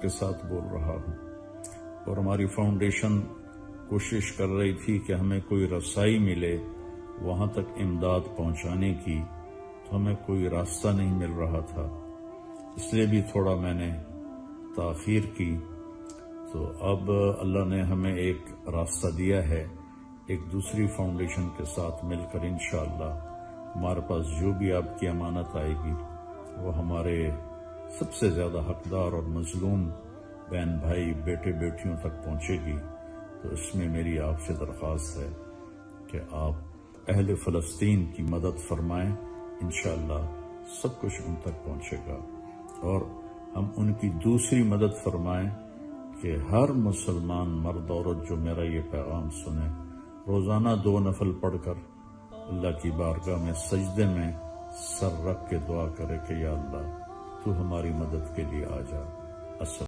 کے ساتھ بول رہا ہوں، اور ہماری فاؤنڈیشن کوشش کر رہی تھی کہ ہمیں کوئی رسائی ملے وہاں تک امداد پہنچانے کی، تو ہمیں کوئی راستہ نہیں مل رہا تھا، اس لیے بھی تھوڑا میں نے تاخیر کی۔ تو اب اللہ نے ہمیں ایک راستہ دیا ہے، ایک دوسری فاؤنڈیشن کے ساتھ مل کر انشاءاللہ ہمارے پاس جو بھی آپ کی امانت آئے گی وہ ہمارے سب سے زیادہ حقدار اور مظلوم بہن بھائی بیٹے بیٹیوں تک پہنچے گی۔ تو اس میں میری آپ سے درخواست ہے کہ آپ اہل فلسطین کی مدد فرمائیں، انشاءاللہ سب کچھ ان تک پہنچے گا، اور ہم ان کی دوسری مدد فرمائیں کہ ہر مسلمان مرد عورت جو میرا یہ پیغام سنے روزانہ 2 نفل پڑھ کر اللہ کی بارگاہ میں سجدے میں سر رکھ کے دعا کرے کہ یا اللہ تو ہماری مدد کے لیے آ جا۔